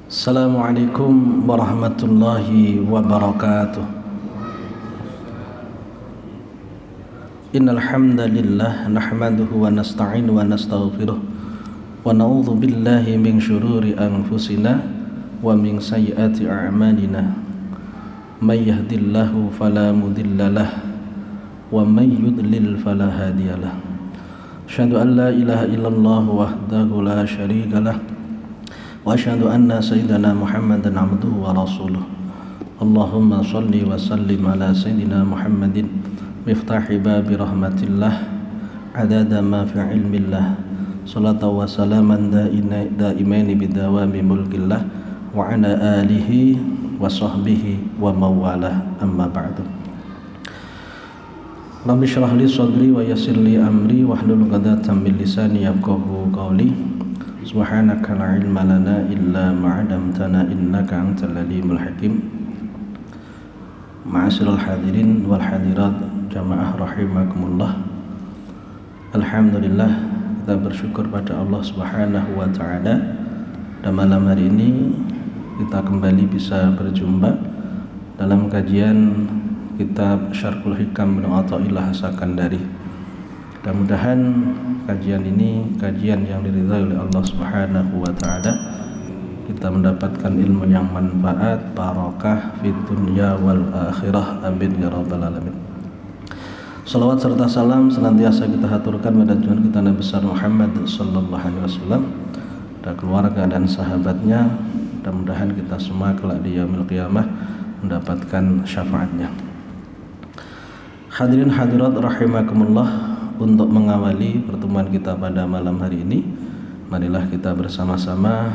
Assalamualaikum warahmatullahi wabarakatuh. Innal hamdalillah nahmaduhu wa nasta'inu wa nastaghfiruh wa na'udzu billahi min syururi anfusina wa min sayyiati a'malina. May yahdihillahu fala mudhillalah wa may yudlil fala hadiyalah. Asyhadu an la ilaha illallah wahdahu la syarikalah wa asyhadu anna sayyidana Muhammadan abduhu wa rasuluh. Allahumma shalli wa sallim ala sayyidina Muhammadin miftahi babi rahmatillah adada ma fi ilmillah salatu wa salaman daimaini bidawami mulkillah wa ala alihi wa sahbihi wa mawalah amma ba'du. Rabbi shrah li sadri wa yassir li amri wahlul 'uqdatam min lisani yafqahu qawli. Subhanaka la ilma lana illa ma 'allamtana innaka antal alimul hakim. Ma'asyiral hadirin wal hadirat jamaah rahimakumullah. Alhamdulillah, kita bersyukur pada Allah Subhanahu wa taala, dan malam hari ini kita kembali bisa berjumpa dalam kajian kitab Syarhul Hikam bin Athaillah As-Sakandari. Mudah-mudahan kajian ini kajian yang diridhai oleh Allah Subhanahu wa taala. Kita mendapatkan ilmu yang manfaat, barakah fid dunya wal akhirah. Amin ya rabbal alamin. Salawat serta salam senantiasa kita haturkan pada junjungan kita Nabi besar Muhammad sallallahu alaihi wasallam dan keluarga dan sahabatnya. Mudah-mudahan kita semua kelak di yaumil qiyamah mendapatkan syafaatnya. Hadirin hadirat rahimakumullah, untuk mengawali pertemuan kita pada malam hari ini, marilah kita bersama-sama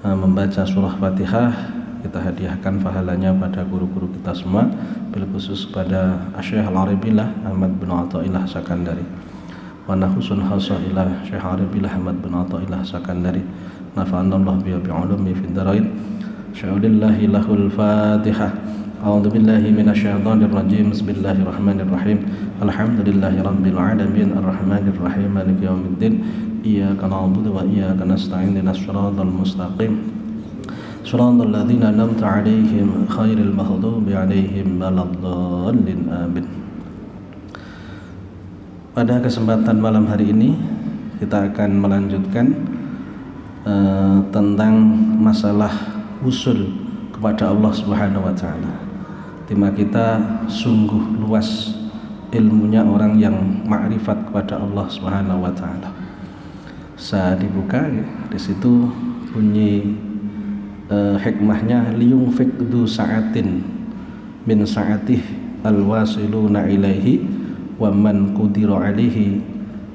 membaca surah Fatihah. Kita hadiahkan pahalanya pada guru-guru kita semua, bil khusus pada Syekh Al-Arabillah Ahmad bin Athaillah Sakandari, wa nakhusun khassa ila Syekh Al-Arabillah Ahmad bin Athaillah Sakandari, nafa'anallahu bi ulumi fid dharain. Sya'ulillahi lahul Fatihah. A'udzu billahi minasyaitonir rajim. Bismillahirrahmanirrahim. Alhamdulillahi rabbil alamin arrahmanir rahim maliki yaumiddin. Iyyaka na'budu wa iyyaka nasta'in ihdinas siratal mustaqim. Shiratal ladzina an'amta 'alaihim ghairil maghdubi 'alaihim waladdallin. Amin. Pada kesempatan malam hari ini kita akan melanjutkan tentang masalah usul kepada Allah Subhanahu wa taala. Tema kita sungguh luas ilmunya orang yang ma'rifat kepada Allah Subhanahu wa taala. Saya dibuka ya, di situ bunyi hikmahnya, liyunfiq du sa'atin min sa'atih alwasiluna ilaihi wa man qudira alaihi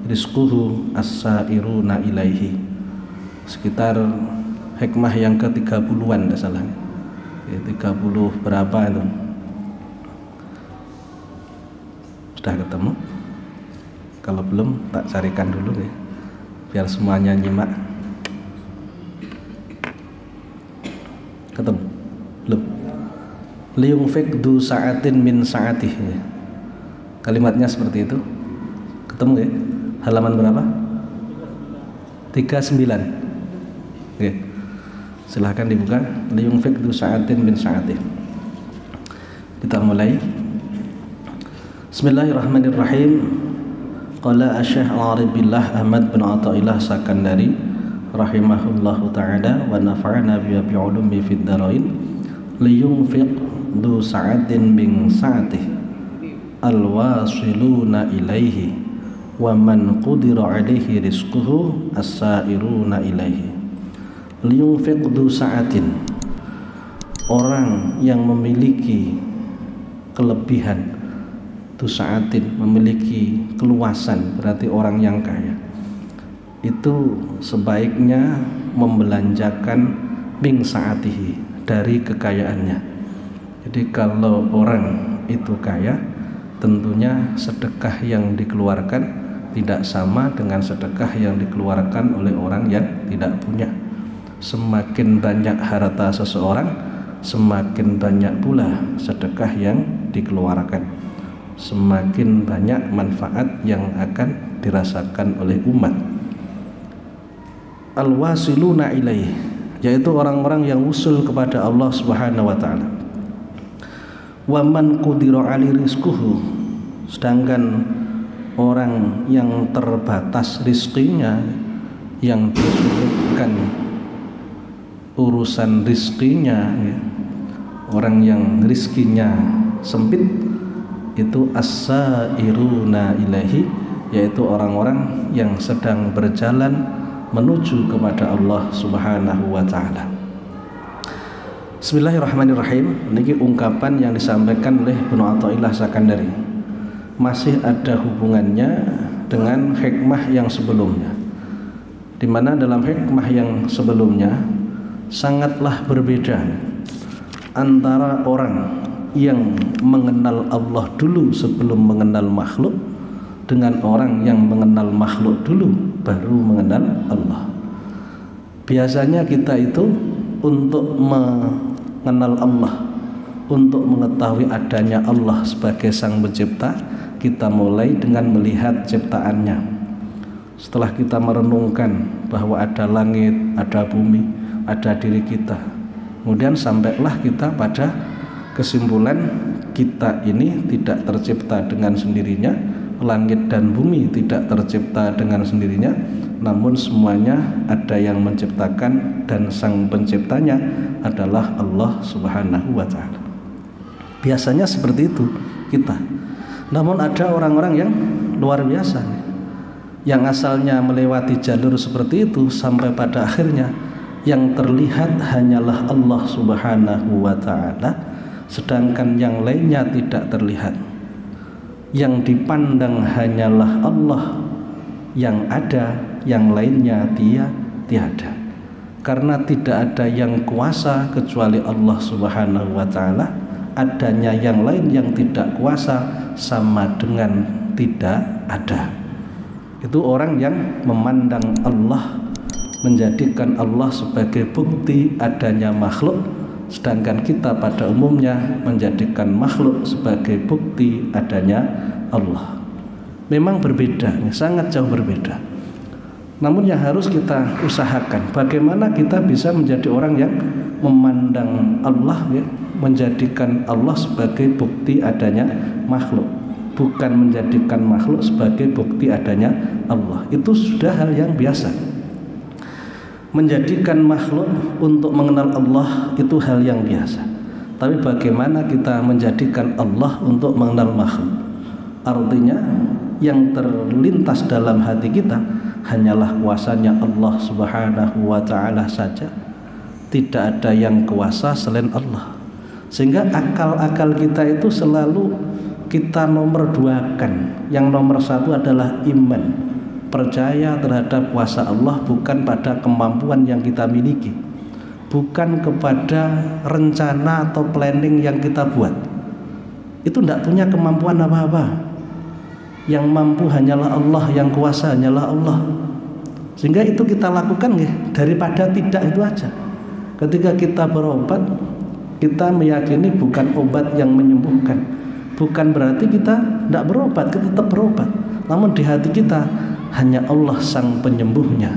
rizquhu as-sairuna ilaihi. Sekitar hikmah yang ke-30-an, tidak salah ya, 30 berapa itu? Sudah ketemu? Kalau belum tak carikan dulu ya, biar semuanya nyimak. Ketemu? Belum? Liyunfiq du sa'atin min sa'atih ya. Kalimatnya seperti itu. Ketemu ya? Halaman berapa? 39. Oke. Silahkan dibuka. Liyunfiq du sa'atin min sa'atih. Kita mulai. Bismillahirrahmanirrahim. Qala Syekh Al-Arabillah Ahmad bin Athaillah Sakandari rahimahullahu ta'ala wa nafa'ana bi ulumi fid dharain. Liyunfiq du sa'atin min sa'atih alwasiluna ilaihi wa man qudira alaihi rizquhu as-sairuna ilaihi. Liyunfiq du sa'atin, orang yang memiliki kelebihan, du sa'atin memiliki keluasan, berarti orang yang kaya, itu sebaiknya membelanjakan min sa'atihi, dari kekayaannya. Jadi kalau orang itu kaya, tentunya sedekah yang dikeluarkan tidak sama dengan sedekah yang dikeluarkan oleh orang yang tidak punya. Semakin banyak harta seseorang, semakin banyak pula sedekah yang dikeluarkan, semakin banyak manfaat yang akan dirasakan oleh umat. Al-wasiluna ilaih, yaitu orang-orang yang usul kepada Allah Subhanahu wa taala. Wa man qudira 'ali rizquhu, sedangkan orang yang terbatas rizkinya, yang disulitkan urusan rizkinya, ya, orang yang rizkinya sempit, itu as-sairuna ilaihi, yaitu orang-orang yang sedang berjalan menuju kepada Allah Subhanahu wa taala. Bismillahirrahmanirrahim. Ini ungkapan yang disampaikan oleh Ibnu Athaillah Sakandari masih ada hubungannya dengan hikmah yang sebelumnya, di mana dalam hikmah yang sebelumnya sangatlah berbeda antara orang yang mengenal Allah dulu sebelum mengenal makhluk dengan orang yang mengenal makhluk dulu baru mengenal Allah. Biasanya kita itu untuk mengenal Allah, untuk mengetahui adanya Allah sebagai Sang Pencipta, kita mulai dengan melihat ciptaannya. Setelah kita merenungkan bahwa ada langit, ada bumi, ada diri kita, kemudian sampailah kita pada kesimpulan kita ini tidak tercipta dengan sendirinya, langit dan bumi tidak tercipta dengan sendirinya, namun semuanya ada yang menciptakan, dan Sang Penciptanya adalah Allah Subhanahu wa taala. Biasanya seperti itu kita. Namun ada orang-orang yang luar biasa, yang asalnya melewati jalur seperti itu sampai pada akhirnya yang terlihat hanyalah Allah Subhanahu wa taala, sedangkan yang lainnya tidak terlihat. Yang dipandang hanyalah Allah yang ada, yang lainnya dia tiada. Karena tidak ada yang kuasa kecuali Allah Subhanahu wa taala, adanya yang lain yang tidak kuasa sama dengan tidak ada. Itu orang yang memandang Allah, menjadikan Allah sebagai bukti adanya makhluk, sedangkan kita pada umumnya menjadikan makhluk sebagai bukti adanya Allah. Memang berbeda, sangat jauh berbeda. Namun yang harus kita usahakan, bagaimana kita bisa menjadi orang yang memandang Allah, ya, menjadikan Allah sebagai bukti adanya makhluk, bukan menjadikan makhluk sebagai bukti adanya Allah. Itu sudah hal yang biasa. Menjadikan makhluk untuk mengenal Allah itu hal yang biasa. Tapi bagaimana kita menjadikan Allah untuk mengenal makhluk? Artinya yang terlintas dalam hati kita hanyalah kuasanya Allah Subhanahu wa taala saja. Tidak ada yang kuasa selain Allah. Sehingga akal-akal kita itu selalu kita nomor duakan. Yang nomor satu adalah iman, percaya terhadap kuasa Allah, bukan pada kemampuan yang kita miliki, bukan kepada rencana atau planning yang kita buat. Itu tidak punya kemampuan apa-apa. Yang mampu hanyalah Allah, yang kuasa hanyalah Allah. Sehingga itu kita lakukan, ya, daripada tidak itu aja. Ketika kita berobat, kita meyakini bukan obat yang menyembuhkan. Bukan berarti kita tidak berobat, kita tetap berobat. Namun di hati kita hanya Allah Sang Penyembuhnya.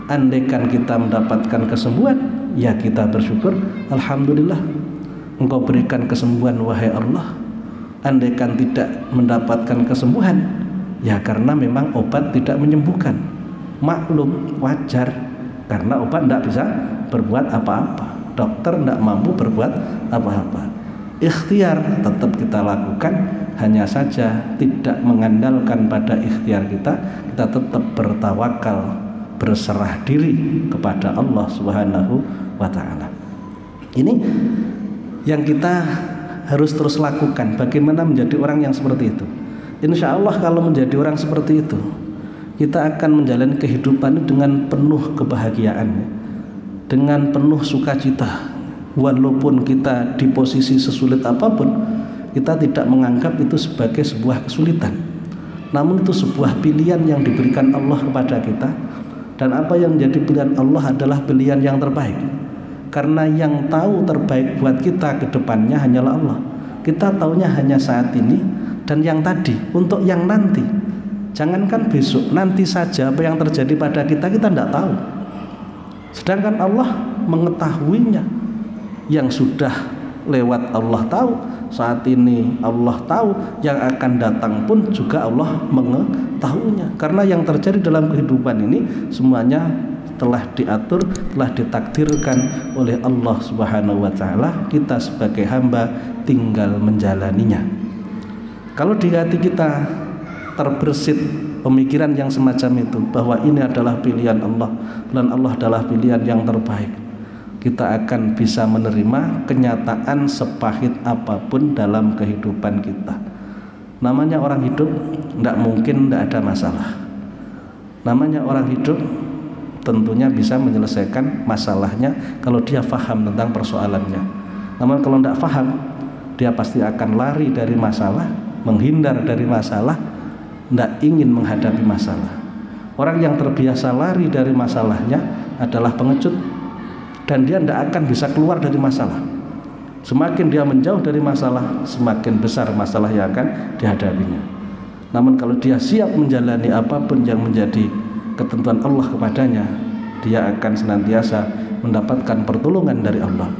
Andaikan kita mendapatkan kesembuhan, ya kita bersyukur, alhamdulillah Engkau berikan kesembuhan wahai Allah. Andaikan tidak mendapatkan kesembuhan, ya karena memang obat tidak menyembuhkan. Maklum, wajar, karena obat tidak bisa berbuat apa-apa, dokter tidak mampu berbuat apa-apa. Ikhtiar tetap kita lakukan, hanya saja tidak mengandalkan pada ikhtiar kita. Kita tetap bertawakal, berserah diri kepada Allah Subhanahu wa taala. Ini yang kita harus terus lakukan. Bagaimana menjadi orang yang seperti itu? Insya Allah kalau menjadi orang seperti itu, kita akan menjalani kehidupan dengan penuh kebahagiaan, dengan penuh sukacita. Walaupun kita di posisi sesulit apapun, kita tidak menganggap itu sebagai sebuah kesulitan. Namun itu sebuah pilihan yang diberikan Allah kepada kita. Dan apa yang menjadi pilihan Allah adalah pilihan yang terbaik. Karena yang tahu terbaik buat kita ke depannya hanyalah Allah. Kita taunya hanya saat ini dan yang tadi. Untuk yang nanti, jangankan besok, nanti saja apa yang terjadi pada kita tidak tahu. Sedangkan Allah mengetahuinya. Yang sudah lewat Allah tahu, saat ini Allah tahu, yang akan datang pun juga Allah mengetahuinya. Karena yang terjadi dalam kehidupan ini semuanya telah diatur, telah ditakdirkan oleh Allah Subhanahu wa taala. Kita sebagai hamba tinggal menjalaninya. Kalau di hati kita terbersit pemikiran yang semacam itu, bahwa ini adalah pilihan Allah dan Allah adalah pilihan yang terbaik, kita akan bisa menerima kenyataan sepahit apapun dalam kehidupan kita. Namanya orang hidup, tidak mungkin tidak ada masalah. Namanya orang hidup tentunya bisa menyelesaikan masalahnya kalau dia faham tentang persoalannya. Namun kalau tidak faham, dia pasti akan lari dari masalah, menghindar dari masalah, tidak ingin menghadapi masalah. Orang yang terbiasa lari dari masalahnya adalah pengecut, dan dia tidak akan bisa keluar dari masalah. Semakin dia menjauh dari masalah, semakin besar masalah yang akan dihadapinya. Namun kalau dia siap menjalani apapun yang menjadi ketentuan Allah kepadanya, dia akan senantiasa mendapatkan pertolongan dari Allah.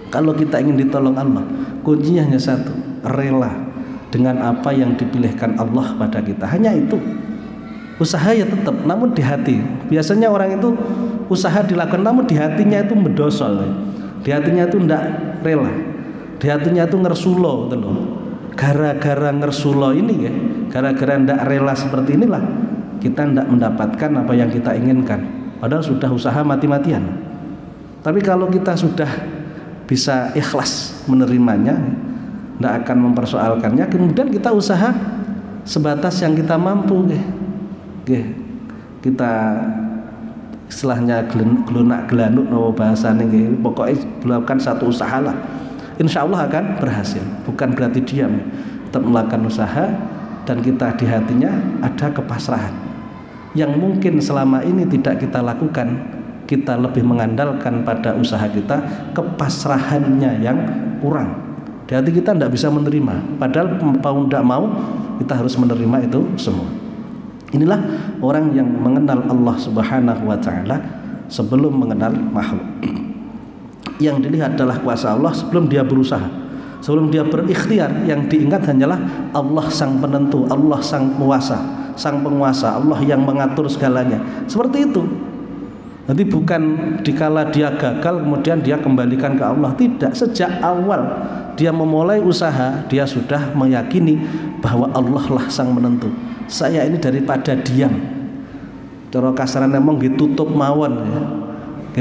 Kalau kita ingin ditolong Allah, kuncinya hanya satu, rela dengan apa yang dipilihkan Allah pada kita. Hanya itu. Usaha ya tetap, namun di hati. Biasanya orang itu usaha dilakukan, namun di hatinya itu mendosol. Di hatinya itu tidak rela. Di hatinya itu ngersulo, gara-gara ngersulo ini ya, gara-gara tidak rela seperti inilah, kita tidak mendapatkan apa yang kita inginkan. Padahal sudah usaha mati-matian. Tapi kalau kita sudah bisa ikhlas menerimanya, tidak akan mempersoalkannya, kemudian kita usaha sebatas yang kita mampu. Kita istilahnya gelunak-gelanuk no bahasanya, pokoknya melakukan satu usaha lah, insya Allah akan berhasil. Bukan berarti diam, tetap melakukan usaha, dan kita di hatinya ada kepasrahan yang mungkin selama ini tidak kita lakukan. Kita lebih mengandalkan pada usaha kita, kepasrahannya yang kurang. Di hati kita tidak bisa menerima, padahal mau tidak mau kita harus menerima itu semua. Inilah orang yang mengenal Allah Subhanahu wa taala sebelum mengenal makhluk. Yang dilihat adalah kuasa Allah sebelum dia berusaha, sebelum dia berikhtiar. Yang diingat hanyalah Allah sang penentu, Allah sang penguasa, sang penguasa, Allah yang mengatur segalanya. Seperti itu. Nanti bukan dikala dia gagal kemudian dia kembalikan ke Allah. Tidak, sejak awal dia memulai usaha, dia sudah meyakini bahwa Allah lah sang menentu. Saya ini daripada diam, cara kasaran ngomong ditutup mawon ya.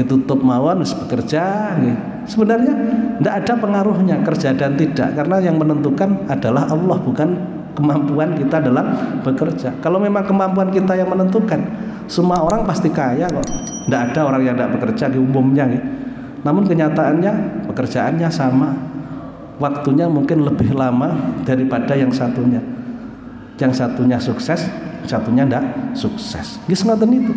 Ditutup mawon bekerja ya. Sebenarnya tidak ada pengaruhnya kerja dan tidak, karena yang menentukan adalah Allah, bukan kemampuan kita dalam bekerja. Kalau memang kemampuan kita yang menentukan, semua orang pasti kaya kok. Tidak ada orang yang tidak bekerja di umumnya ya. Namun kenyataannya pekerjaannya sama, waktunya mungkin lebih lama daripada yang satunya. Yang satunya sukses, satunya tidak sukses. Gisnatan itu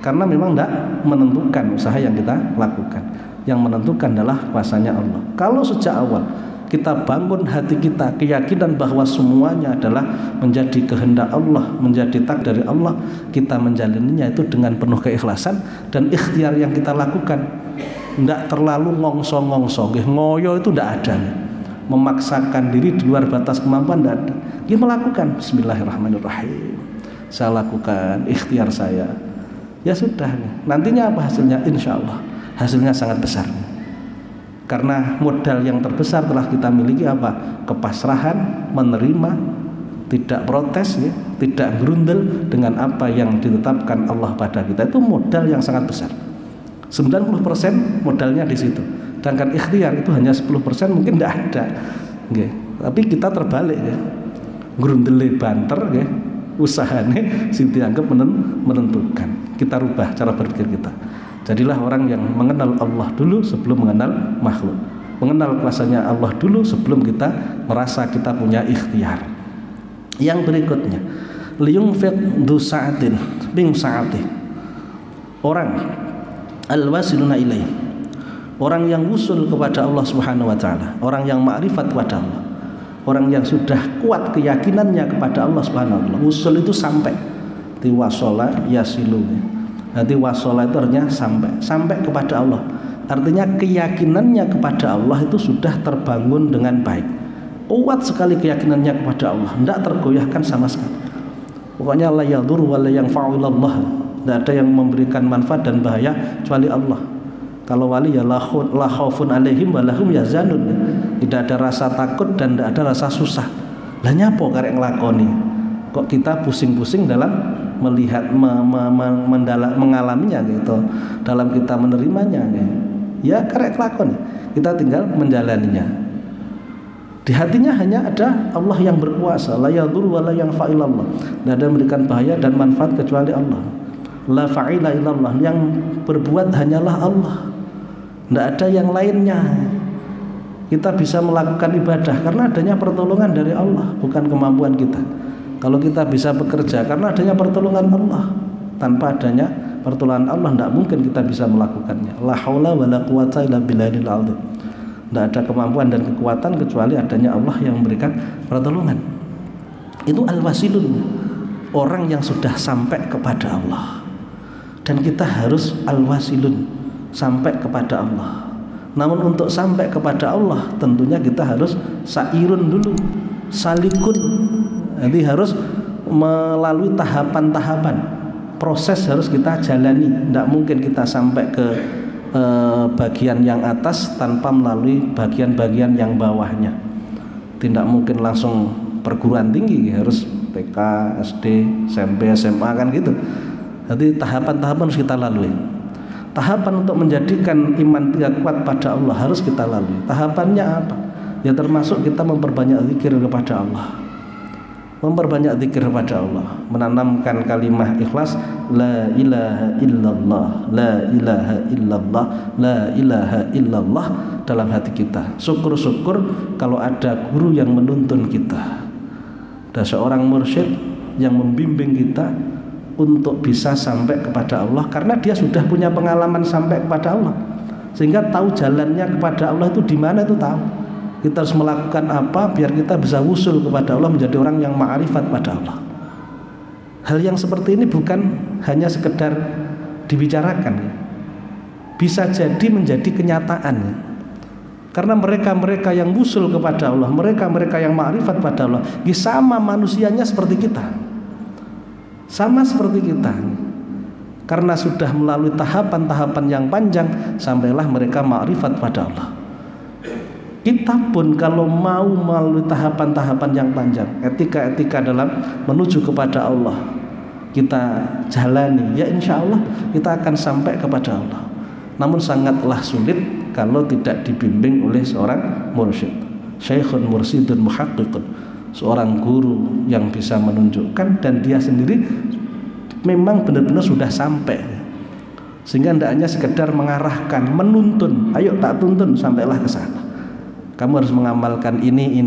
karena memang tidak menentukan usaha yang kita lakukan. Yang menentukan adalah kuasanya Allah. Kalau sejak awal kita bangun hati kita keyakinan bahwa semuanya adalah menjadi kehendak Allah, menjadi takdir dari Allah, kita menjalaninya itu dengan penuh keikhlasan dan ikhtiar yang kita lakukan. Tidak terlalu ngongso-ngongso, ngoyo itu tidak ada. Memaksakan diri di luar batas kemampuan tidak ada. Dia melakukan bismillahirrahmanirrahim. Saya lakukan ikhtiar saya. Ya sudah, nantinya apa hasilnya? Insya Allah hasilnya sangat besar. Karena modal yang terbesar telah kita miliki apa? Kepasrahan, menerima, tidak protes ya, tidak gerundel dengan apa yang ditetapkan Allah pada kita. Itu modal yang sangat besar. 90% modalnya di situ. Sedangkan ikhtiar itu hanya 10%, mungkin tidak ada. Okay. Tapi kita terbalik ya. Gerundele banter ya. Usahanya sing dianggap menentukan. Kita rubah cara berpikir kita. Jadilah orang yang mengenal Allah dulu sebelum mengenal makhluk. Mengenal kuasanya Allah dulu sebelum kita merasa kita punya ikhtiar. Yang berikutnya, liyunfiq du sa'atin min sa'atih. Orang al-wasiluna ilaih. Orang yang usul kepada Allah Subhanahu wa taala, orang yang ma'rifat kepada Allah. Orang yang sudah kuat keyakinannya kepada Allah Subhanahu wa taala. Usul itu sampai tiwasola yasilu. Nanti wasola itu artinya sampai kepada Allah. Artinya keyakinannya kepada Allah itu sudah terbangun dengan baik. Kuat sekali keyakinannya kepada Allah, tidak tergoyahkan sama sekali. Pokoknya la yadur wa la yanfa'u illallah. Tidak ada yang memberikan manfaat dan bahaya kecuali Allah. Kalau wali ya la khaufun alaihim wa lahum yazanun. Tidak ada rasa takut dan tidak ada rasa susah. Lah nyapo karek nglakoni. Kok kita pusing-pusing dalam melihat mengalaminya gitu, dalam kita menerimanya gitu. Ya karek lakoni. Kita tinggal menjalaninya. Di hatinya hanya ada Allah yang berkuasa, la yadur wa la yanfa'u illallah. Tidak ada memberikan bahaya dan manfaat kecuali Allah. La fa'ila illallah, yang berbuat hanyalah Allah. Tidak ada yang lainnya. Kita bisa melakukan ibadah karena adanya pertolongan dari Allah, bukan kemampuan kita. Kalau kita bisa bekerja karena adanya pertolongan Allah. Tanpa adanya pertolongan Allah tidak mungkin kita bisa melakukannya. La haula wa la quwata illa billahil azim. Tidak ada kemampuan dan kekuatan kecuali adanya Allah yang memberikan pertolongan. Itu al-wasilun, orang yang sudah sampai kepada Allah. Dan kita harus al-wasilun, sampai kepada Allah. Namun untuk sampai kepada Allah tentunya kita harus sairun dulu, salikun. Jadi harus melalui tahapan-tahapan. Proses harus kita jalani. Tidak mungkin kita sampai ke bagian yang atas tanpa melalui bagian-bagian yang bawahnya. Tidak mungkin langsung perguruan tinggi, harus TK, SD, SMP, SMA kan gitu. Jadi tahapan-tahapan harus kita lalui. Tahapan untuk menjadikan iman kita kuat pada Allah harus kita lalui. Tahapannya apa? Ya termasuk kita memperbanyak zikir kepada Allah. Memperbanyak zikir kepada Allah, menanamkan kalimat ikhlas, la ilaha illallah, la ilaha illallah, la ilaha illallah dalam hati kita. Syukur-syukur kalau ada guru yang menuntun kita, ada seorang mursyid yang membimbing kita untuk bisa sampai kepada Allah, karena dia sudah punya pengalaman sampai kepada Allah, sehingga tahu jalannya kepada Allah itu di mana, itu tahu. Kita harus melakukan apa biar kita bisa wusul kepada Allah, menjadi orang yang ma'rifat pada Allah. Hal yang seperti ini bukan hanya sekedar dibicarakan, bisa jadi menjadi kenyataan. Karena mereka-mereka yang wusul kepada Allah, mereka-mereka yang ma'rifat pada Allah, sama manusianya seperti kita, sama seperti kita. Karena sudah melalui tahapan-tahapan yang panjang, sampailah mereka ma'rifat pada Allah. Kita pun kalau mau melalui tahapan-tahapan yang panjang, etika-etika dalam menuju kepada Allah, kita jalani, ya insya Allah kita akan sampai kepada Allah. Namun sangatlah sulit kalau tidak dibimbing oleh seorang mursyid, syekhun mursyidun muhaqqiqun, seorang guru yang bisa menunjukkan dan dia sendiri memang benar-benar sudah sampai, sehingga tidak hanya sekedar mengarahkan, menuntun, ayo tak tuntun sampailah ke sana. Kamu harus mengamalkan ini,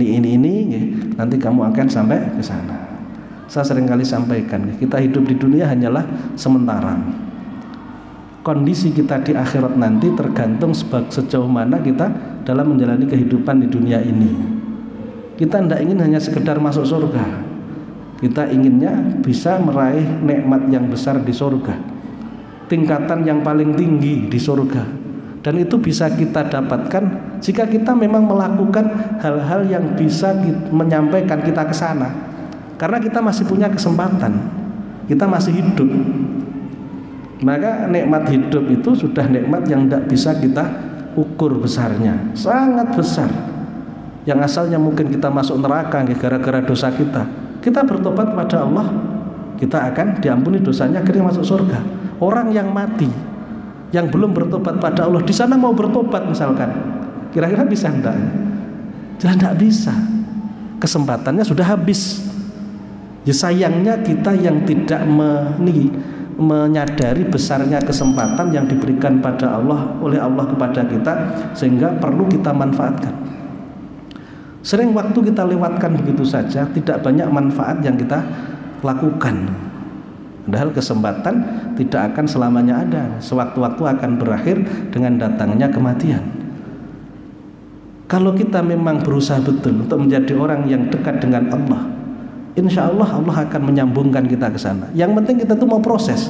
nanti kamu akan sampai ke sana. Saya seringkali sampaikan, kita hidup di dunia hanyalah sementara. Kondisi kita di akhirat nanti tergantung sejauh mana kita dalam menjalani kehidupan di dunia ini. Kita tidak ingin hanya sekedar masuk surga. Kita inginnya bisa meraih nikmat yang besar di surga, tingkatan yang paling tinggi di surga. Dan itu bisa kita dapatkan jika kita memang melakukan hal-hal yang bisa menyampaikan kita ke sana. Karena kita masih punya kesempatan, kita masih hidup. Maka nikmat hidup itu sudah nikmat yang tidak bisa kita ukur besarnya, sangat besar. Yang asalnya mungkin kita masuk neraka gara-gara dosa kita, kita bertobat pada Allah, kita akan diampuni dosanya, akhirnya masuk surga. Orang yang mati, yang belum bertobat pada Allah, di sana mau bertobat misalkan, kira-kira bisa enggak? Jangan, enggak bisa. Kesempatannya sudah habis. Ya sayangnya kita yang tidak menyadari besarnya kesempatan yang diberikan pada Allah, oleh Allah kepada kita, sehingga perlu kita manfaatkan. Sering waktu kita lewatkan begitu saja, tidak banyak manfaat yang kita lakukan. Padahal kesempatan tidak akan selamanya ada, sewaktu-waktu akan berakhir dengan datangnya kematian. Kalau kita memang berusaha betul untuk menjadi orang yang dekat dengan Allah, insya Allah Allah akan menyambungkan kita ke sana. Yang penting kita tuh mau proses.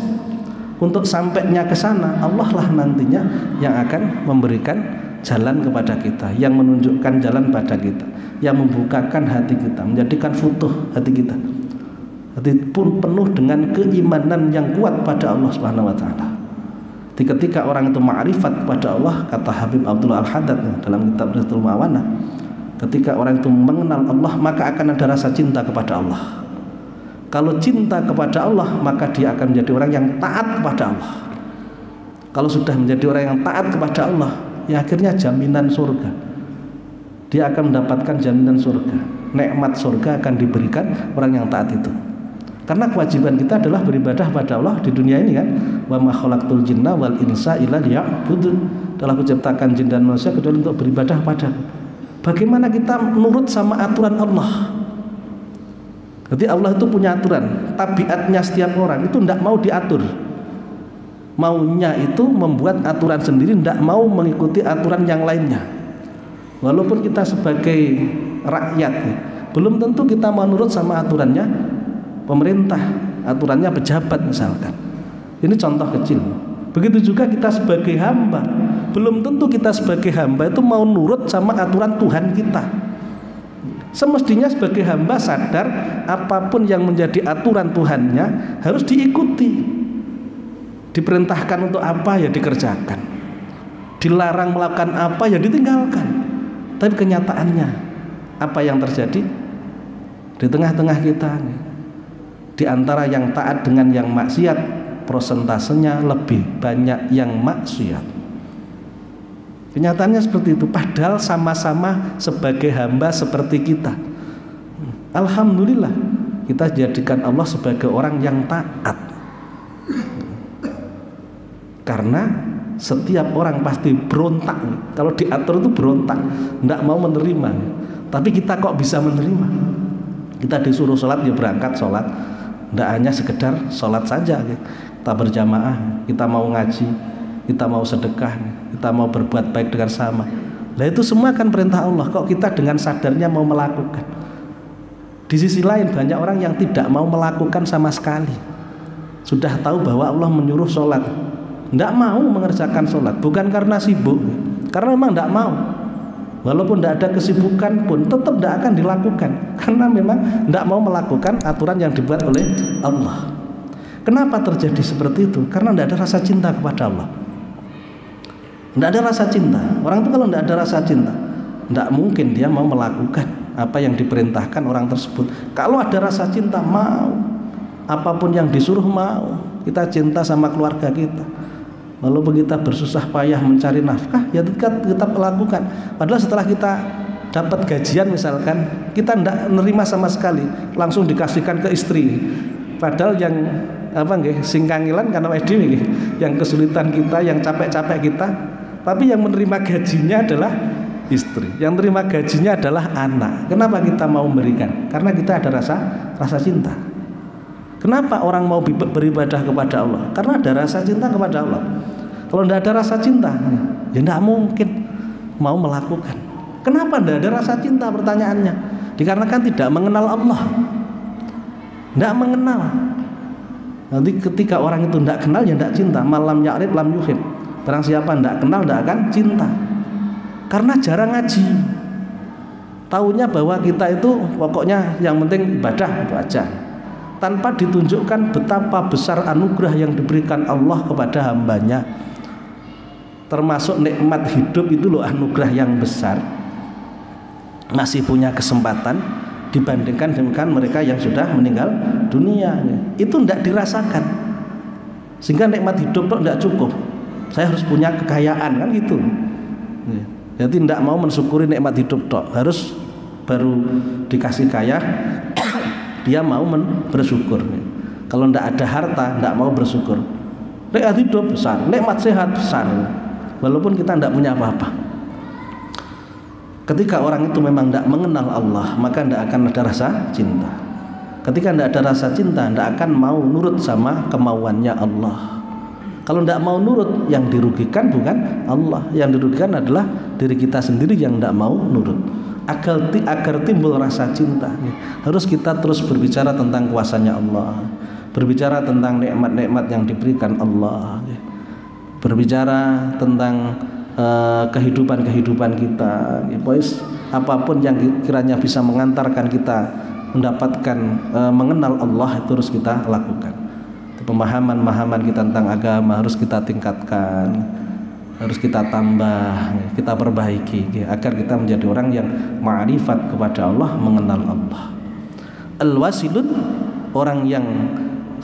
Untuk sampainya ke sana, Allah lah nantinya yang akan memberikan jalan kepada kita, yang menunjukkan jalan pada kita, yang membukakan hati kita, menjadikan futuh hati kita. Hati pun penuh dengan keimanan yang kuat pada Allah Subhanahu wa taala. Ketika orang itu ma'rifat kepada Allah, kata Habib Abdullah Al-Haddad dalam kitab Rizqul Ma'wana, ketika orang itu mengenal Allah, maka akan ada rasa cinta kepada Allah. Kalau cinta kepada Allah, maka dia akan menjadi orang yang taat kepada Allah. Kalau sudah menjadi orang yang taat kepada Allah, ya akhirnya jaminan surga. Dia akan mendapatkan jaminan surga. Nikmat surga akan diberikan orang yang taat itu. Karena kewajiban kita adalah beribadah pada Allah di dunia ini kan. Wa ma khalaqtul jinna wal insa illa liya'budun. Telah kuciptakan jin dan manusia kecuali untuk beribadah padaku. Bagaimana kita menurut sama aturan Allah? Jadi Allah itu punya aturan. Tabiatnya setiap orang itu tidak mau diatur. Maunya itu membuat aturan sendiri, tidak mau mengikuti aturan yang lainnya. Walaupun kita sebagai rakyat, belum tentu kita mau nurut sama aturannya pemerintah, aturannya pejabat misalkan. Ini contoh kecil. Begitu juga kita sebagai hamba, belum tentu kita sebagai hamba itu mau nurut sama aturan Tuhan kita. Semestinya sebagai hamba sadar apapun yang menjadi aturan Tuhannya harus diikuti. Diperintahkan untuk apa ya dikerjakan, dilarang melakukan apa ya ditinggalkan. Tapi kenyataannya apa yang terjadi di tengah-tengah kita nih? Di antara yang taat dengan yang maksiat, prosentasenya lebih banyak yang maksiat. Kenyataannya seperti itu. Padahal sama-sama sebagai hamba seperti kita. Alhamdulillah kita jadikan Allah sebagai orang yang taat. Karena setiap orang pasti berontak. Kalau diatur itu berontak, tidak mau menerima. Tapi kita kok bisa menerima? Kita disuruh sholat ya berangkat sholat. Tidak hanya sekedar sholat saja, kita berjamaah, kita mau ngaji, kita mau sedekah, kita mau berbuat baik dengan sama. Nah itu semua kan perintah Allah. Kok kita dengan sadarnya mau melakukan? Di sisi lain banyak orang yang tidak mau melakukan sama sekali. Sudah tahu bahwa Allah menyuruh sholat, tidak mau mengerjakan sholat. Bukan karena sibuk, karena memang tidak mau. Walaupun tidak ada kesibukan pun tetap tidak akan dilakukan, karena memang tidak mau melakukan aturan yang dibuat oleh Allah. Kenapa terjadi seperti itu? Karena tidak ada rasa cinta kepada Allah. Tidak ada rasa cinta. Orang itu kalau tidak ada rasa cinta, tidak mungkin dia mau melakukan apa yang diperintahkan orang tersebut. Kalau ada rasa cinta, mau apapun yang disuruh mau. Kita cinta sama keluarga kita, walaupun kita bersusah payah mencari nafkah, ya kita lakukan. Padahal setelah kita dapat gajian misalkan, kita tidak menerima sama sekali, langsung dikasihkan ke istri. Padahal yang sing kangelan karena wedi yang kesulitan kita, yang capek-capek kita, tapi yang menerima gajinya adalah istri, yang menerima gajinya adalah anak. Kenapa kita mau memberikan? Karena kita ada rasa cinta. Kenapa orang mau beribadah kepada Allah? Karena ada rasa cinta kepada Allah. Kalau tidak ada rasa cinta, ya tidak mungkin mau melakukan. Kenapa tidak ada rasa cinta? Pertanyaannya, dikarenakan tidak mengenal Allah, tidak mengenal. Nanti ketika orang itu tidak kenal, ya tidak cinta. Malam ya'rif lam yuhib. Barang siapa tidak kenal, tidak akan cinta. Karena jarang ngaji. Taunya bahwa kita itu pokoknya yang penting ibadah itu aja, tanpa ditunjukkan betapa besar anugerah yang diberikan Allah kepada hambanya. Termasuk nikmat hidup itu loh anugerah yang besar. Masih punya kesempatan dibandingkan dengan mereka yang sudah meninggal dunia. Itu tidak dirasakan. Sehingga nikmat hidup kok tidak cukup. Saya harus punya kekayaan kan gitu. Jadi tidak mau mensyukuri nikmat hidup tok. Harus baru dikasih kaya dia mau bersyukur. Kalau tidak ada harta, tidak mau bersyukur. Nikmat hidup besar, nikmat sehat besar, walaupun kita tidak punya apa-apa. Ketika orang itu memang tidak mengenal Allah, maka tidak akan ada rasa cinta. Ketika tidak ada rasa cinta, tidak akan mau nurut sama kemauannya Allah. Kalau tidak mau nurut, yang dirugikan bukan Allah, yang dirugikan adalah diri kita sendiri yang tidak mau nurut. Agar timbul rasa cinta, harus kita terus berbicara tentang kuasanya Allah, berbicara tentang nikmat-nikmat yang diberikan Allah, berbicara tentang kehidupan kita, apapun yang kiranya bisa mengantarkan kita mendapatkan mengenal Allah itu harus kita lakukan. Pemahaman kita tentang agama harus kita tingkatkan, harus kita tambah, kita perbaiki agar kita menjadi orang yang ma'rifat kepada Allah, mengenal Allah. Al-wasilun, orang yang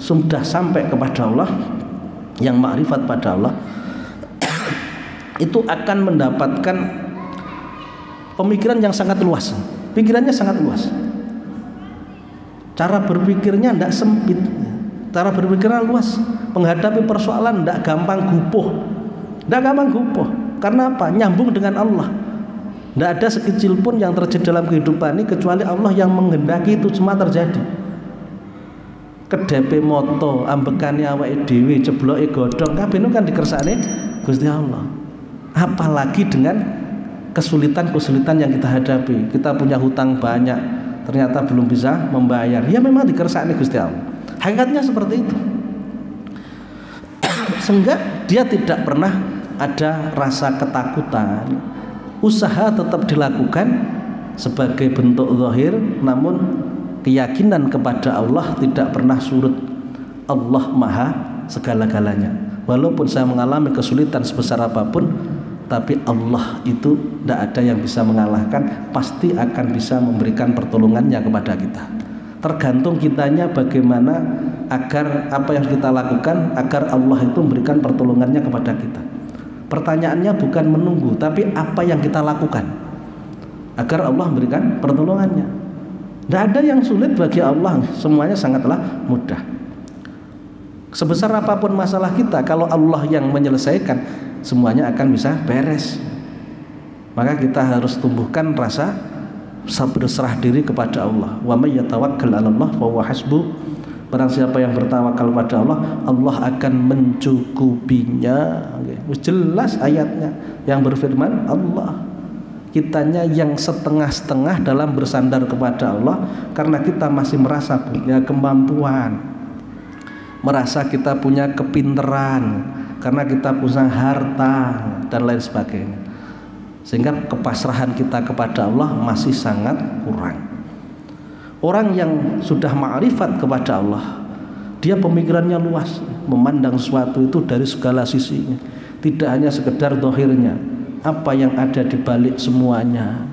sudah sampai kepada Allah, yang ma'rifat pada Allah, itu akan mendapatkan pemikiran yang sangat luas. Pikirannya sangat luas, cara berpikirnya tidak sempit, cara berpikirnya luas, menghadapi persoalan tidak gampang gupuh. Karena apa? Nyambung dengan Allah. Tidak ada sekecil pun yang terjadi dalam kehidupan ini kecuali Allah yang menghendaki itu semua terjadi. Kedepe moto, ambekane awake dhewe, jebloke godhong, kabeh itu kan dikersakne Gusti Allah. Apalagi dengan kesulitan-kesulitan yang kita hadapi. Kita punya hutang banyak, ternyata belum bisa membayar. Ya memang dikersakne Gusti Allah. Hakikatnya seperti itu. Sehingga dia tidak pernah ada rasa ketakutan. Usaha tetap dilakukan sebagai bentuk zahir, namun keyakinan kepada Allah tidak pernah surut. Allah maha segala-galanya. Walaupun saya mengalami kesulitan sebesar apapun, tapi Allah itu tidak ada yang bisa mengalahkan, pasti akan bisa memberikan pertolongannya kepada kita. Tergantung kitanya bagaimana agar apa yang kita lakukan agar Allah itu memberikan pertolongannya kepada kita. Pertanyaannya bukan menunggu, tapi apa yang kita lakukan agar Allah memberikan pertolongannya. Tidak ada yang sulit bagi Allah, semuanya sangatlah mudah. Sebesar apapun masalah kita, kalau Allah yang menyelesaikan, semuanya akan bisa beres. Maka kita harus tumbuhkan rasa berserah diri kepada Allah. Wa may yatawakkal 'alallah fa huwa hasbuh. Barang siapa yang bertawakal pada Allah, Allah akan mencukupinya. Jelas ayatnya yang berfirman Allah. Kitanya yang setengah-setengah dalam bersandar kepada Allah karena kita masih merasa punya kemampuan, merasa kita punya kepinteran, karena kita punya harta dan lain sebagainya, sehingga kepasrahan kita kepada Allah masih sangat kurang. Orang yang sudah ma'rifat kepada Allah, dia pemikirannya luas, memandang sesuatu itu dari segala sisinya, tidak hanya sekedar zahirnya, apa yang ada di balik semuanya.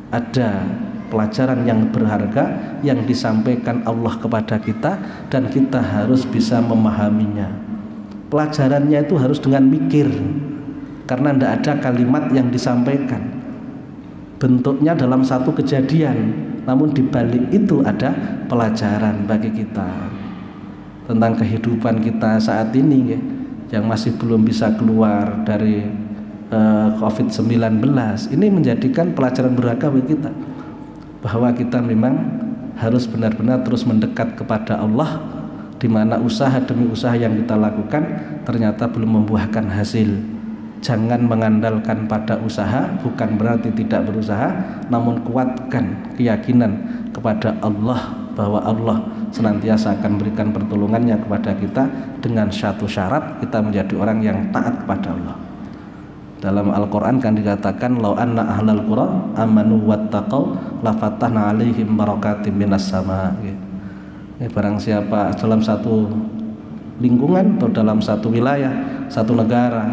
Ada pelajaran yang berharga yang disampaikan Allah kepada kita dan kita harus bisa memahaminya. Pelajarannya itu harus dengan mikir, karena tidak ada kalimat yang disampaikan bentuknya dalam satu kejadian, namun di balik itu ada pelajaran bagi kita tentang kehidupan kita saat ini ya, yang masih belum bisa keluar dari COVID-19. Ini menjadikan pelajaran berharga bagi kita, bahwa kita memang harus benar-benar terus mendekat kepada Allah, di mana usaha demi usaha yang kita lakukan ternyata belum membuahkan hasil. Jangan mengandalkan pada usaha, bukan berarti tidak berusaha, namun kuatkan keyakinan kepada Allah bahwa Allah senantiasa akan berikan pertolongannya kepada kita dengan satu syarat, kita menjadi orang yang taat kepada Allah. Dalam Al-Quran kan dikatakan, "Lau anna ahlal qura amanu wattaqau lafatahna alaihim barakatim minas sama." Barang siapa dalam satu lingkungan atau dalam satu wilayah, satu negara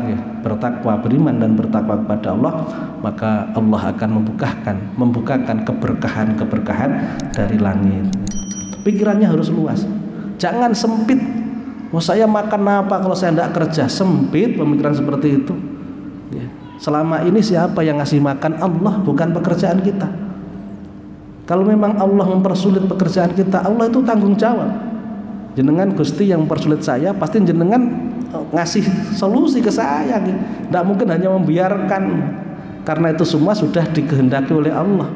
bertakwa, beriman dan bertakwa kepada Allah, maka Allah akan membukakan keberkahan dari langit. Pikirannya harus luas, jangan sempit. Saya makan apa kalau saya tidak kerja? Sempit pemikiran seperti itu. Selama ini siapa yang ngasih makan? Allah, bukan pekerjaan kita. Kalau memang Allah mempersulit pekerjaan kita, Allah itu tanggung jawab. Jenengan Gusti yang mempersulit saya, pasti jenengan ngasih solusi ke saya. Tidak mungkin hanya membiarkan, karena itu semua sudah dikehendaki oleh Allah.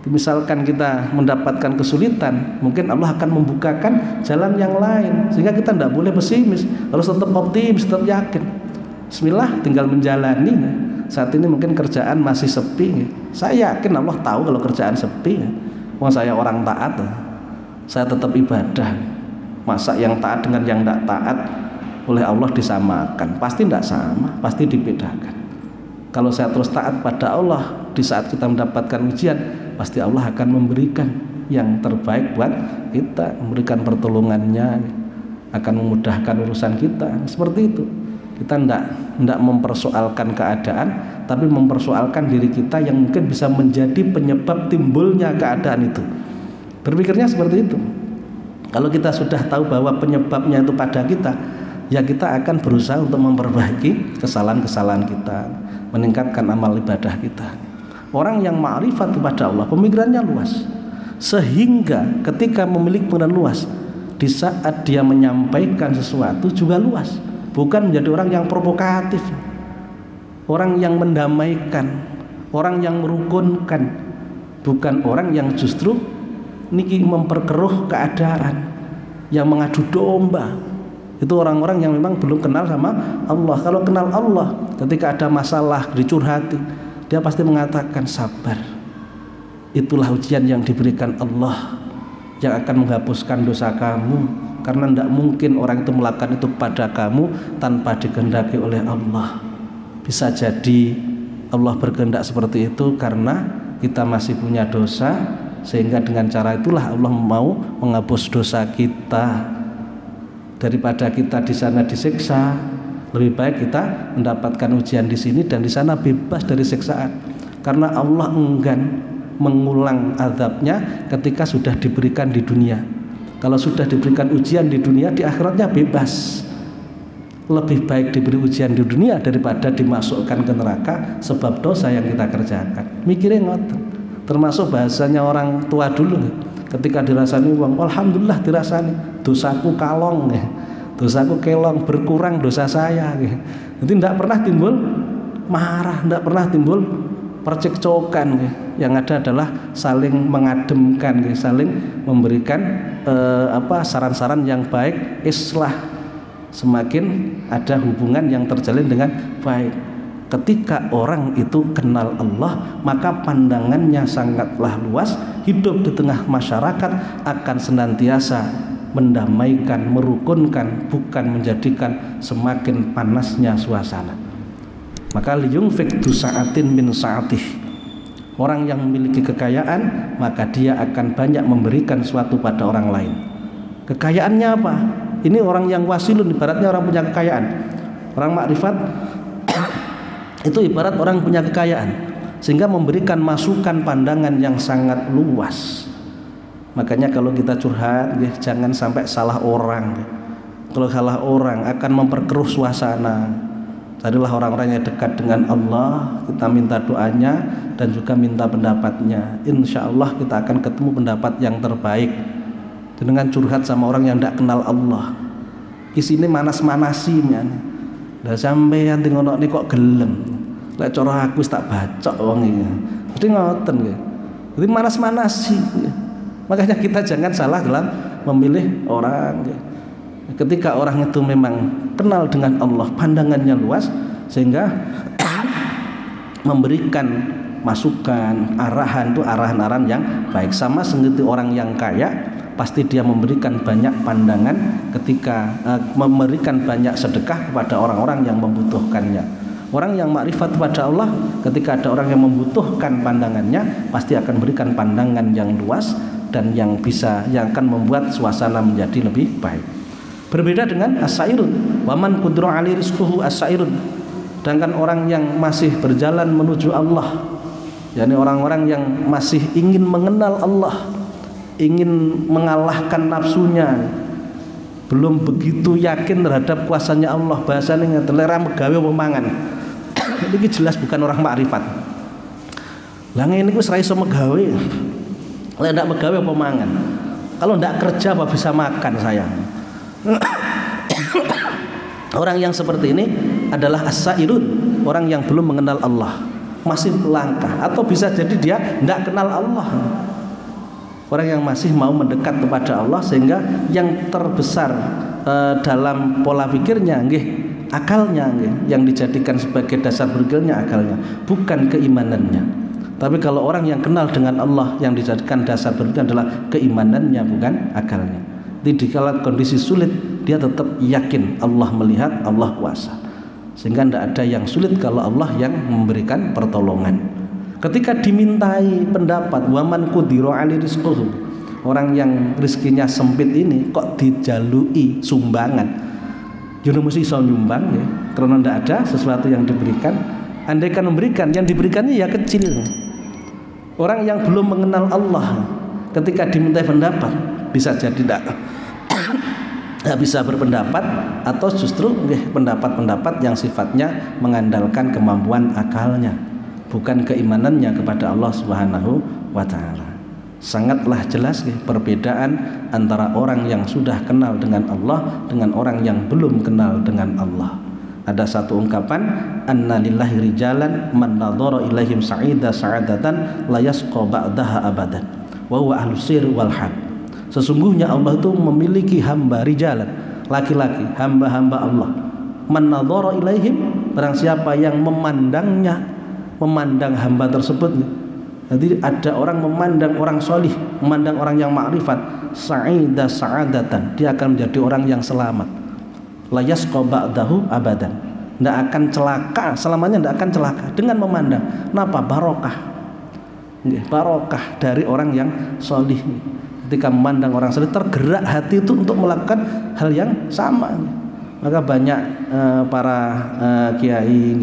Misalkan kita mendapatkan kesulitan, mungkin Allah akan membukakan jalan yang lain, sehingga kita tidak boleh pesimis, harus tetap optimis, tetap yakin. Bismillah, tinggal menjalani. Saat ini mungkin kerjaan masih sepi, saya yakin Allah tahu kalau kerjaan sepi. Wong saya orang taat, saya tetap ibadah. Masa yang taat dengan yang tidak taat oleh Allah disamakan? Pasti tidak sama, pasti dibedakan. Kalau saya terus taat pada Allah, di saat kita mendapatkan ujian, pasti Allah akan memberikan yang terbaik buat kita, memberikan pertolongannya, akan memudahkan urusan kita. Seperti itu. Kita tidak mempersoalkan keadaan, tapi mempersoalkan diri kita yang mungkin bisa menjadi penyebab timbulnya keadaan itu. Berpikirnya seperti itu. Kalau kita sudah tahu bahwa penyebabnya itu pada kita, ya kita akan berusaha untuk memperbaiki kesalahan-kesalahan kita, meningkatkan amal ibadah kita. Orang yang ma'rifat kepada Allah, pemikirannya luas, sehingga ketika memiliki pemikiran luas, di saat dia menyampaikan sesuatu juga luas. Bukan menjadi orang yang provokatif, orang yang mendamaikan, orang yang merukunkan, bukan orang yang justru niki memperkeruh keadaan, yang mengadu domba. Itu orang-orang yang memang belum kenal sama Allah. Kalau kenal Allah, ketika ada masalah dicurhati, dia pasti mengatakan sabar. Itulah ujian yang diberikan Allah, yang akan menghapuskan dosa kamu. Karena tidak mungkin orang itu melakukan itu pada kamu tanpa dikehendaki oleh Allah. Bisa jadi Allah berkehendak seperti itu karena kita masih punya dosa, sehingga dengan cara itulah Allah mau menghapus dosa kita. Daripada kita di sana disiksa, lebih baik kita mendapatkan ujian di sini dan di sana bebas dari siksaan. Karena Allah enggan mengulang azabnya ketika sudah diberikan di dunia. Kalau sudah diberikan ujian di dunia, di akhiratnya bebas. Lebih baik diberi ujian di dunia daripada dimasukkan ke neraka sebab dosa yang kita kerjakan. Mikirnya ngoten. Termasuk bahasanya orang tua dulu, ketika dirasani uang, alhamdulillah dirasani, dosaku kalong, dosaku kelong, berkurang dosa saya. Jadi tidak pernah timbul marah, tidak pernah timbul percekcokan. Yang ada adalah saling mengademkan, saling memberikan saran-saran yang baik, islah, semakin ada hubungan yang terjalin dengan baik. Ketika orang itu kenal Allah, maka pandangannya sangatlah luas, hidup di tengah masyarakat akan senantiasa mendamaikan, merukunkan, bukan menjadikan semakin panasnya suasana. Maka liyunfik du sa'atin min sa'atih. Orang yang memiliki kekayaan, maka dia akan banyak memberikan sesuatu pada orang lain. Kekayaannya apa? Ini orang yang wasilun, ibaratnya orang punya kekayaan. Orang makrifat itu ibarat orang punya kekayaan, sehingga memberikan masukan pandangan yang sangat luas. Makanya kalau kita curhat, jangan sampai salah orang. Kalau salah orang akan memperkeruh suasana. Carilah orang-orang yang dekat dengan Allah, kita minta doanya dan juga minta pendapatnya. Insya Allah kita akan ketemu pendapat yang terbaik. Dengan curhat sama orang yang tidak kenal Allah, isine manas-manasinya. Lah sampeyan ngono iki kok gelem. Lek cara aku wis tak bacok wong iki. Mesti ngoten nggih. Jadi manas-manasi. Makanya kita jangan salah dalam memilih orang. Ketika orang itu memang kenal dengan Allah, pandangannya luas, sehingga memberikan masukan, arahan itu arahan-arahan yang baik. Sama seperti orang yang kaya, pasti dia memberikan banyak pandangan ketika memberikan banyak sedekah kepada orang-orang yang membutuhkannya. Orang yang makrifat kepada Allah, ketika ada orang yang membutuhkan pandangannya, pasti akan berikan pandangan yang luas dan yang akan membuat suasana menjadi lebih baik. Berbeda dengan as-sairun, waman qudra ali rizquhu as-sairun. Sedangkan orang yang masih berjalan menuju Allah, yakni orang-orang yang masih ingin mengenal Allah, ingin mengalahkan nafsunya, belum begitu yakin terhadap kuasanya Allah, bahasanya telera megawe apa mangan. Ini jelas bukan orang makrifat. Lah ngene iku wis ra iso megawe. Lah ndak megawe apa mangan. Kalau ndak kerja apa bisa makan sayang. Orang yang seperti ini adalah as-sairun, orang yang belum mengenal Allah, masih melangkah, atau bisa jadi dia tidak kenal Allah. Orang yang masih mau mendekat kepada Allah, sehingga yang terbesar dalam pola pikirnya akalnya, yang dijadikan sebagai dasar berpikirnya akalnya, bukan keimanannya. Tapi kalau orang yang kenal dengan Allah, yang dijadikan dasar berpikir adalah keimanannya, bukan akalnya. Di kala kondisi sulit dia tetap yakin Allah melihat, Allah kuasa. Sehingga tidak ada yang sulit kalau Allah yang memberikan pertolongan. Ketika dimintai pendapat, waman qudira ali rizquhu, orang yang rezekinya sempit ini kok dijalui sumbangan, jadi mesti iso nyumbang ya, karena tidak ada sesuatu yang diberikan. Andaikan memberikan, yang diberikannya ya kecil. Orang yang belum mengenal Allah ketika dimintai pendapat bisa jadi tidak bisa berpendapat, atau justru pendapat-pendapat yang sifatnya mengandalkan kemampuan akalnya, bukan keimanannya kepada Allah Subhanahu wa ta'ala. Sangatlah jelas perbedaan antara orang yang sudah kenal dengan Allah dengan orang yang belum kenal dengan Allah. Ada satu ungkapan, anna lillahi rijalan man nadhara ilaihim sa'ida sa'adatan la yasqa ba'daha abadan wa huwa ahlus sir wal had. Sesungguhnya Allah itu memiliki hamba rijalan, laki-laki, hamba-hamba Allah. Man nadhara ilaihim, barang siapa yang memandangnya, memandang hamba tersebut. Jadi ada orang memandang orang solih, memandang orang yang makrifat, sa'ida sa'adatan, dia akan menjadi orang yang selamat. La yasqa ba'dahu abadan, tidak akan celaka, selamanya tidak akan celaka dengan memandang. Kenapa? Barokah. Barokah dari orang yang solih. Ketika memandang orang solih, tergerak hati itu untuk melakukan hal yang sama. Maka banyak para kiai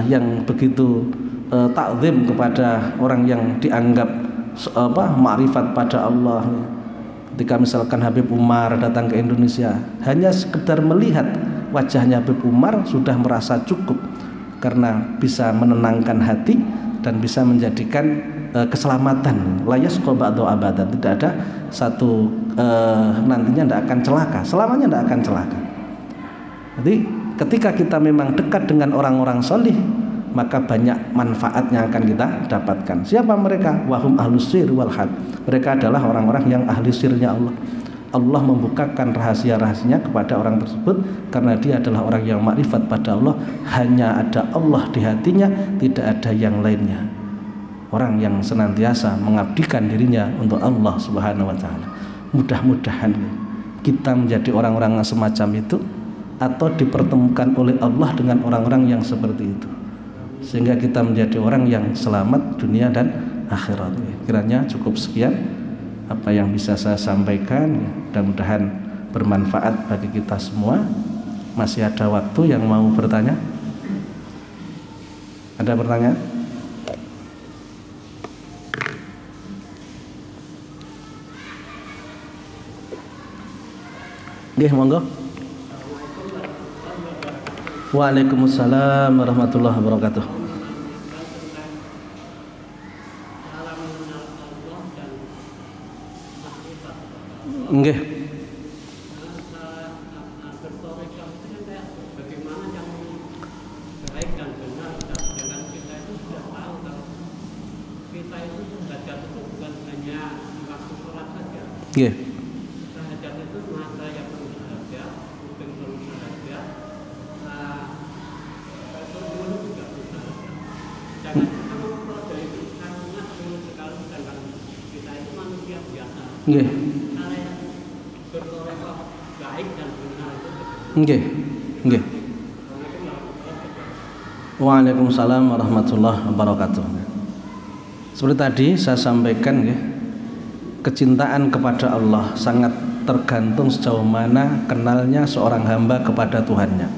yang begitu takzim kepada orang yang dianggap makrifat pada Allah. Ketika misalkan Habib Umar datang ke Indonesia, hanya sekedar melihat wajahnya Habib Umar sudah merasa cukup, karena bisa menenangkan hati dan bisa menjadikan keselamatan. Layas qoba'du abadan, tidak ada satu nantinya tidak akan celaka, selamanya tidak akan celaka. Jadi ketika kita memang dekat dengan orang-orang solih, maka banyak manfaat yang akan kita dapatkan. Siapa mereka? Wahum ahlus sir wal had. Mereka adalah orang-orang yang ahli sirnya Allah. Allah membukakan rahasia-rahasianya kepada orang tersebut karena dia adalah orang yang makrifat pada Allah. Hanya ada Allah di hatinya, tidak ada yang lainnya. Orang yang senantiasa mengabdikan dirinya untuk Allah Subhanahu wa ta'ala. Mudah-mudahan kita menjadi orang-orang semacam itu, atau dipertemukan oleh Allah dengan orang-orang yang seperti itu, sehingga kita menjadi orang yang selamat dunia dan akhirat. Kiranya cukup sekian apa yang bisa saya sampaikan, mudah-mudahan bermanfaat bagi kita semua. Masih ada waktu yang mau bertanya? Ada pertanyaan? Nggih, monggo. Waalaikumsalam warahmatullahi wabarakatuh. Nggih. Nggih. Nggih. Nggih. Nggih. Waalaikumsalam warahmatullahi wabarakatuh. Seperti tadi saya sampaikan, kecintaan kepada Allah sangat tergantung sejauh mana kenalnya seorang hamba kepada Tuhannya.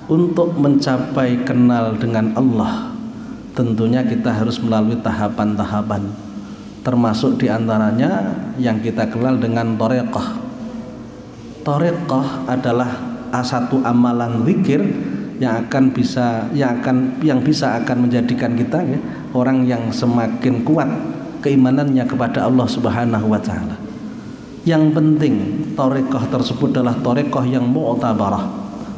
Untuk mencapai kenal dengan Allah, tentunya kita harus melalui tahapan-tahapan. Termasuk diantaranya yang kita kenal dengan thariqah. Thariqah adalah satu amalan zikir yang bisa akan menjadikan kita orang yang semakin kuat keimanannya kepada Allah Subhanahu wa ta'ala. Yang penting thariqah tersebut adalah thariqah yang mu'tabarah,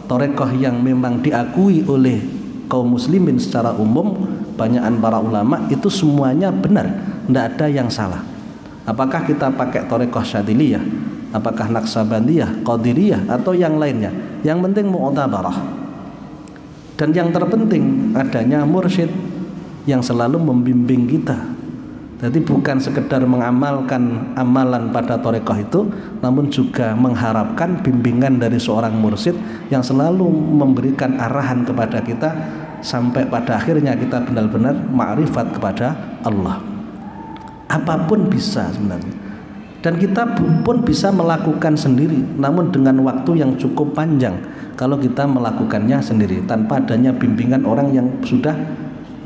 thariqah yang memang diakui oleh kaum muslimin secara umum. Banyakan para ulama itu semuanya benar, tidak ada yang salah. Apakah kita pakai thariqah syadiliyah, apakah naksabandiyah, qadiriyah, atau yang lainnya, yang penting mu'tabarah. Dan yang terpenting adanya mursyid yang selalu membimbing kita. Jadi bukan sekedar mengamalkan amalan pada thariqah itu, namun juga mengharapkan bimbingan dari seorang mursyid yang selalu memberikan arahan kepada kita sampai pada akhirnya kita benar-benar ma'rifat kepada Allah. Apapun bisa sebenarnya, dan kita pun bisa melakukan sendiri, namun dengan waktu yang cukup panjang kalau kita melakukannya sendiri tanpa adanya bimbingan orang yang sudah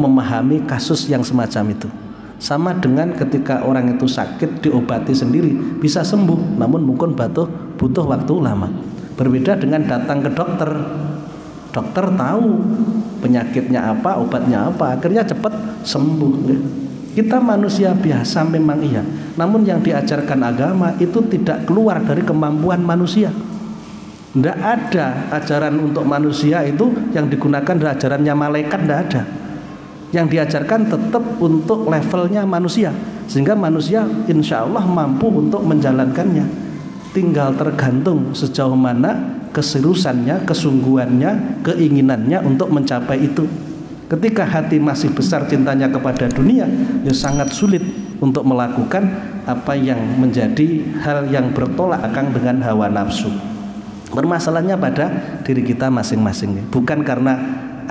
memahami kasus yang semacam itu. Sama dengan ketika orang itu sakit diobati sendiri bisa sembuh, namun mungkin butuh waktu lama. Berbeda dengan datang ke dokter. Dokter tahu penyakitnya apa, obatnya apa, akhirnya cepat sembuh. Kita manusia biasa memang iya, namun yang diajarkan agama itu tidak keluar dari kemampuan manusia. Tidak ada ajaran untuk manusia itu yang digunakan dari ajarannya malaikat, tidak ada. Yang diajarkan tetap untuk levelnya manusia, sehingga manusia insya Allah mampu untuk menjalankannya. Tinggal tergantung sejauh mana keseriusannya, kesungguhannya, keinginannya untuk mencapai itu. Ketika hati masih besar cintanya kepada dunia, ya sangat sulit untuk melakukan apa yang menjadi hal yang bertolak belakang dengan hawa nafsu. Permasalahannya pada diri kita masing-masing, bukan karena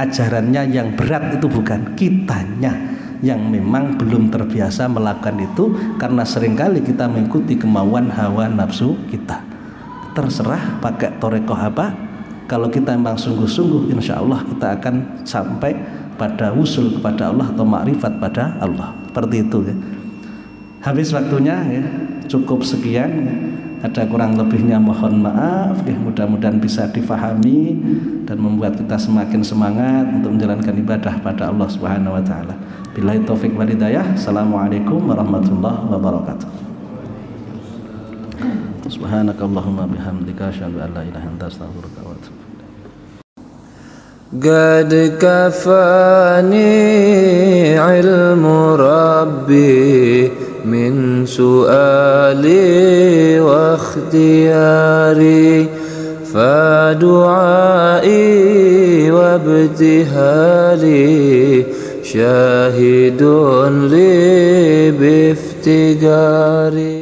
ajarannya yang berat, itu bukan, kitanya yang memang belum terbiasa melakukan itu karena seringkali kita mengikuti kemauan hawa nafsu kita. Terserah pakai thariqah apa, kalau kita memang sungguh-sungguh insya Allah kita akan sampai pada wusul kepada Allah atau ma'rifat pada Allah. Seperti itu ya. Habis waktunya ya, cukup sekian ya. Ada kurang lebihnya mohon maaf ya. Mudah-mudahan bisa difahami dan membuat kita semakin semangat untuk menjalankan ibadah pada Allah Subhanahu wa taala. Billahi taufik wal hidayah. Assalamualaikum warahmatullahi wabarakatuh. Subhanakallahumma bihamdika asyhadu an la ilaha illa anta astaghfiruka wa atubu ilaik. قد كفاني علم ربي من سؤالي واختياري فدعائي وابتهالي شاهد لي بافتقاري.